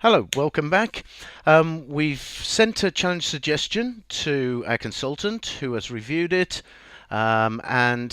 Hello, welcome back. We've sent a challenge suggestion to our consultant who has reviewed it and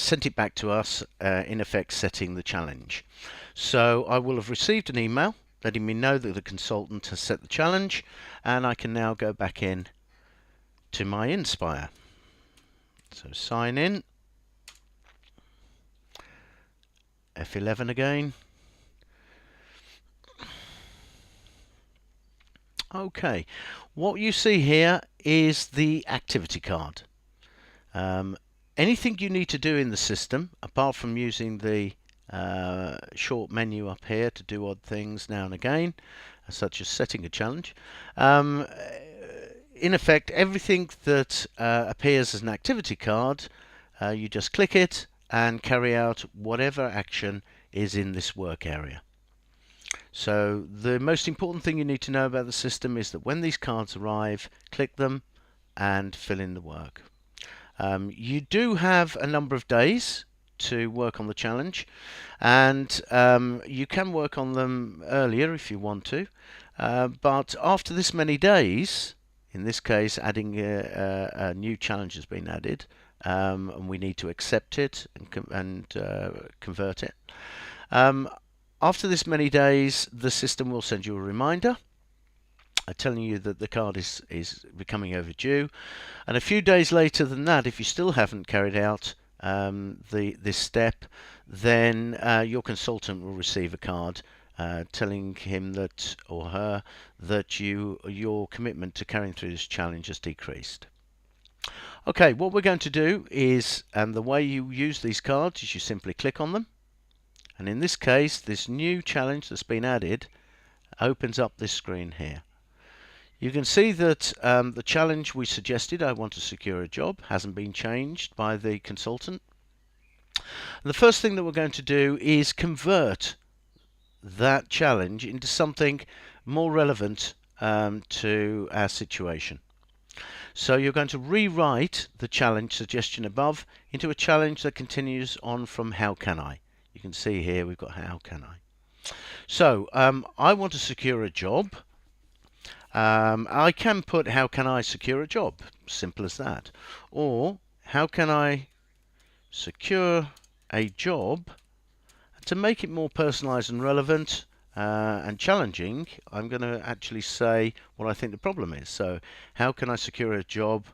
sent it back to us, in effect setting the challenge. So I will have received an email letting me know that the consultant has set the challenge, and I can now go back in to my Inspire. So sign in, F11 again. Okay, what you see here is the activity card. Um, Anything you need to do in the system, apart from using the short menu up here to do odd things now and again, such as setting a challenge, in effect, everything that appears as an activity card, you just click it and carry out whatever action is in this work area. So the most important thing you need to know about the system is that when these cards arrive, click them and fill in the work. You do have a number of days to work on the challenge, and you can work on them earlier if you want to, but after this many days, in this case adding a new challenge has been added, and we need to accept it and convert it. After this many days, the system will send you a reminder telling you that the card is becoming overdue. And a few days later than that, if you still haven't carried out this step, then your consultant will receive a card telling him that or her that your commitment to carrying through this challenge has decreased. Okay, what we're going to do is, and the way you use these cards is you simply click on them. And in this case, this new challenge that's been added opens up this screen here. You can see that the challenge we suggested, I want to secure a job, hasn't been changed by the consultant. And the first thing that we're going to do is convert that challenge into something more relevant to our situation. So you're going to rewrite the challenge suggestion above into a challenge that continues on from how can I. You can see here we've got how can I. So I want to secure a job. I can put how can I secure a job, simple as that. Or how can I secure a job. To make it more personalized and relevant and challenging, I'm going to actually say what I think the problem is. So how can I secure a job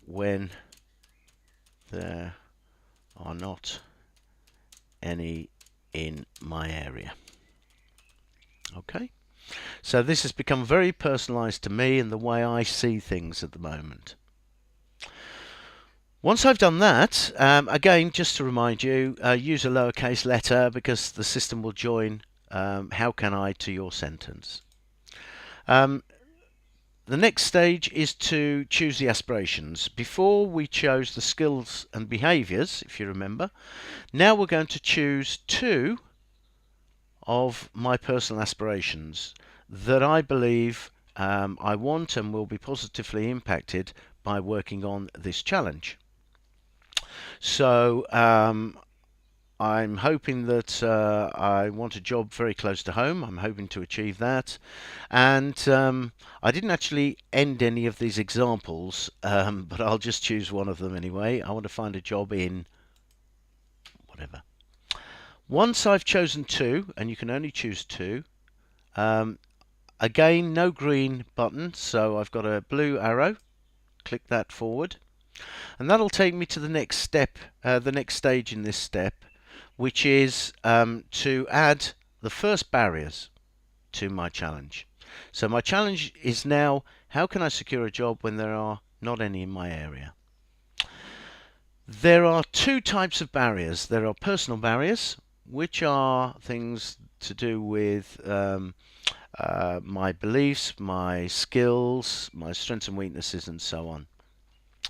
when there are not any in my area? Okay. So this has become very personalized to me and the way I see things at the moment. Once I've done that, again, just to remind you, use a lowercase letter because the system will join how can I to your sentence. The next stage is to choose the aspirations. Before we chose the skills and behaviours, if you remember. Now we're going to choose two of my personal aspirations that I believe I want and will be positively impacted by working on this challenge. So I'm hoping that I want a job very close to home. I'm hoping to achieve that. And I didn't actually end any of these examples, but I'll just choose one of them anyway. I want to find a job in whatever. Once I've chosen two, and you can only choose two, again, no green button, so I've got a blue arrow. Click that forward. And that'll take me to the next step, the next stage in this step, which is to add the first barriers to my challenge. So my challenge is now, how can I secure a job when there are not any in my area? There are two types of barriers. There are personal barriers, which are things to do with my beliefs, my skills, my strengths and weaknesses, and so on.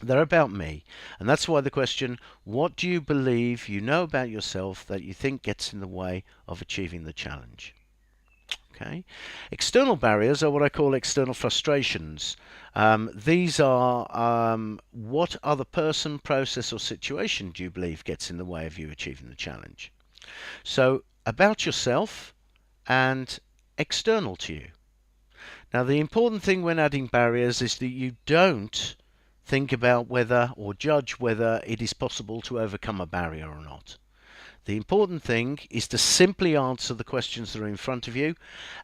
They're about me. And that's why the question, what do you believe you know about yourself that you think gets in the way of achieving the challenge? Okay. External barriers are what I call external frustrations. These are what other person, process, or situation do you believe gets in the way of you achieving the challenge? So about yourself and external to you. Now, the important thing when adding barriers is that you don't think about whether or judge whether it is possible to overcome a barrier or not. The important thing is to simply answer the questions that are in front of you,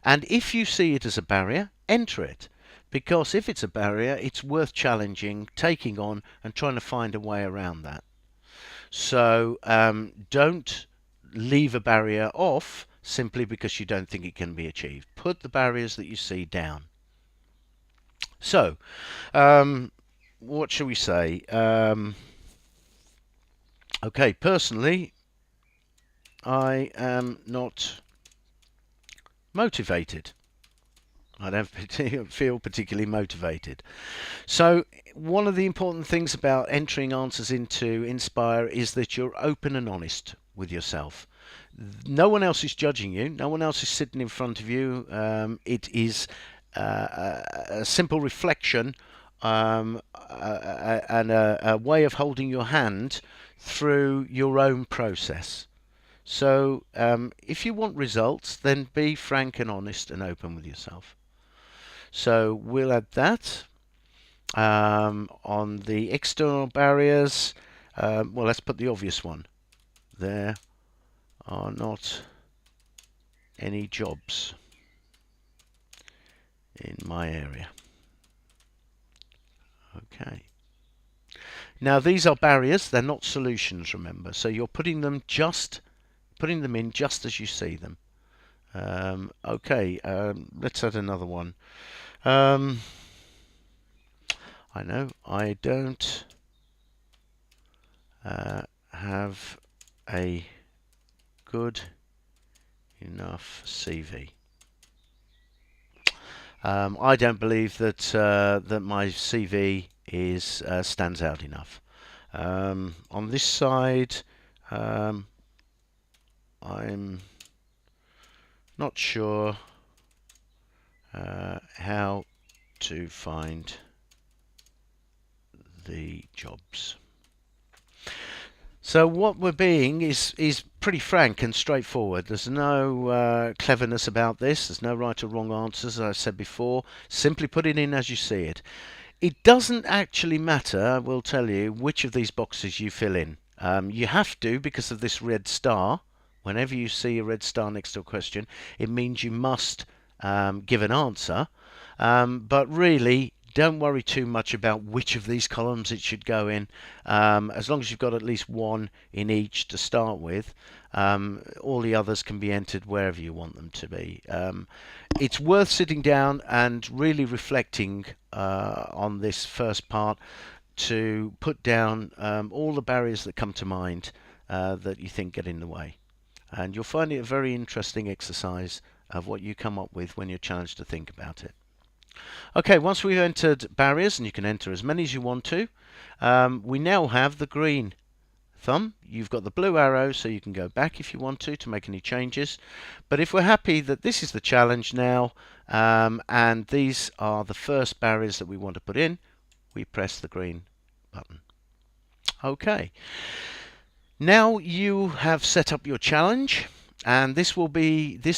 and if you see it as a barrier, enter it. Because if it's a barrier, it's worth challenging, taking on, and trying to find a way around that. So don't leave a barrier off simply because you don't think it can be achieved. Put the barriers that you see down. So, what shall we say? Okay, personally, I am not motivated. I don't feel particularly motivated. So one of the important things about entering answers into Inspire is that you're open and honest with yourself. No one else is judging you. No one else is sitting in front of you. It is a simple reflection and a way of holding your hand through your own process. So if you want results, then be frank and honest and open with yourself. So we'll add that. On the external barriers, well, let's put the obvious one. There are not any jobs in my area. Okay. Now these are barriers, they're not solutions, remember. So you're putting them in just as you see them. Okay, let's add another one. I know I don't have a good enough CV. I don't believe that that my CV is stands out enough. On this side, I'm not sure how to find the jobs. So what we're being is pretty frank and straightforward. There's no cleverness about this. There's no right or wrong answers, as I said before. Simply put it in as you see it. It doesn't actually matter, I will tell you, which of these boxes you fill in. You have to because of this red star. Whenever you see a red star next to a question, it means you must give an answer. But really, don't worry too much about which of these columns it should go in. As long as you've got at least one in each to start with, all the others can be entered wherever you want them to be. It's worth sitting down and really reflecting on this first part to put down all the barriers that come to mind that you think get in the way. And you'll find it a very interesting exercise of what you come up with when you're challenged to think about it. Okay, once we've entered barriers, and you can enter as many as you want to, we now have the green thumb. You've got the blue arrow, so you can go back if you want to make any changes. But if we're happy that this is the challenge now, and these are the first barriers that we want to put in, we press the green button. Okay. Now you have set up your challenge, and this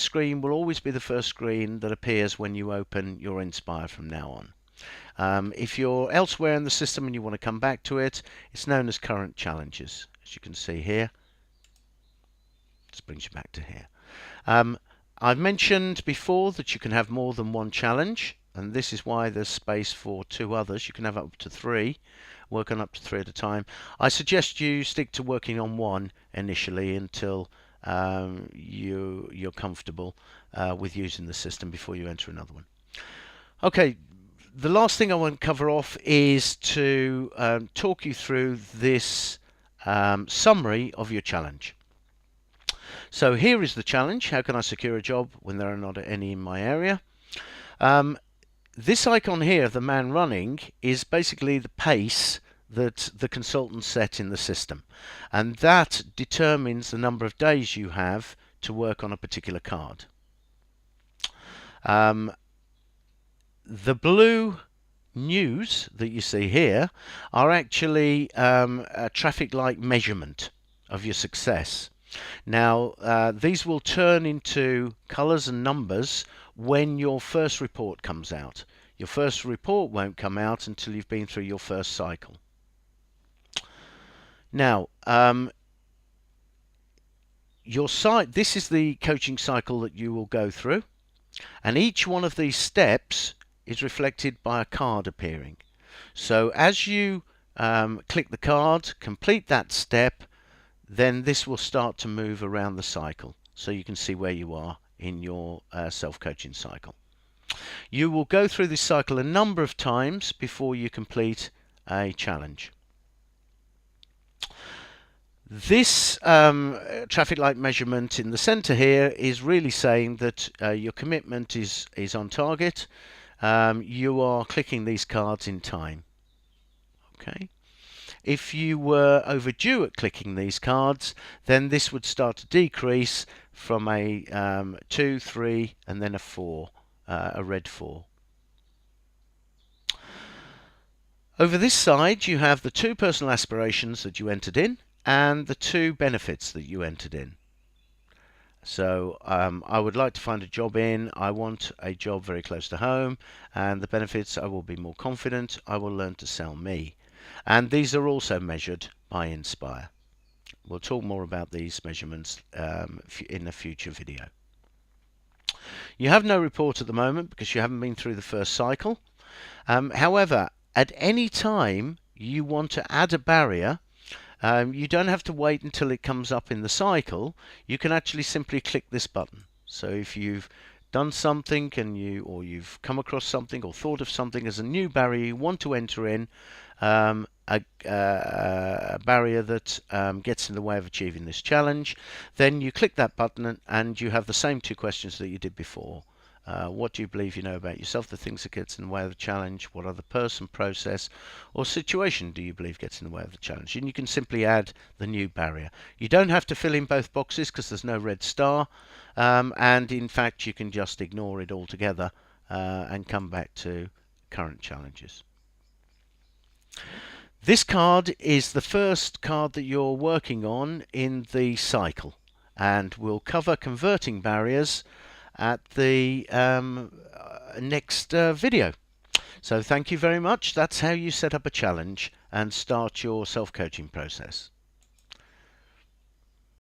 screen will always be the first screen that appears when you open your Inspire from now on. If you're elsewhere in the system and you want to come back to it, it's known as current challenges. As you can see here, this brings you back to here. I've mentioned before that you can have more than one challenge, and this is why there's space for 2 others. You can have up to 3. Work on up to 3 at a time. I suggest you stick to working on one initially until you're comfortable with using the system before you enter another one. Okay, the last thing I want to cover off is to talk you through this summary of your challenge. So here is the challenge. How can I secure a job when there are not any in my area? This icon here, the man running, is basically the pace that the consultant set in the system, and that determines the number of days you have to work on a particular card. The blue news that you see here are actually a traffic light measurement of your success. Now these will turn into colours and numbers when your first report comes out. Your first report won't come out until you've been through your first cycle. Now, this is the coaching cycle that you will go through, and each one of these steps is reflected by a card appearing. So as you click the card, complete that step, then this will start to move around the cycle, so you can see where you are in your self-coaching cycle. You will go through this cycle a number of times before you complete a challenge. This traffic light measurement in the center here is really saying that your commitment is on target. You are clicking these cards in time. Okay. If you were overdue at clicking these cards, then this would start to decrease from a 2, 3, and then a 4, a red 4. Over this side, you have the 2 personal aspirations that you entered in and the 2 benefits that you entered in. So I would like to find a job in. I want a job very close to home, and the benefits: I will be more confident. I will learn to sell me. And these are also measured by Inspire. We'll talk more about these measurements in a future video. You have no report at the moment because you haven't been through the first cycle. However, at any time you want to add a barrier, you don't have to wait until it comes up in the cycle. You can actually simply click this button. So if you've done something and you've come across something or thought of something as a new barrier you want to enter in, a barrier that gets in the way of achieving this challenge, then you click that button and you have the same 2 questions that you did before. What do you believe you know about yourself? The things that gets in the way of the challenge. What other person, process, or situation do you believe gets in the way of the challenge? And you can simply add the new barrier. You don't have to fill in both boxes because there's no red star. And in fact, you can just ignore it altogether and come back to current challenges. This card is the first card that you're working on in the cycle, and we'll cover converting barriers at the next video. So thank you very much. That's how you set up a challenge and start your self-coaching process.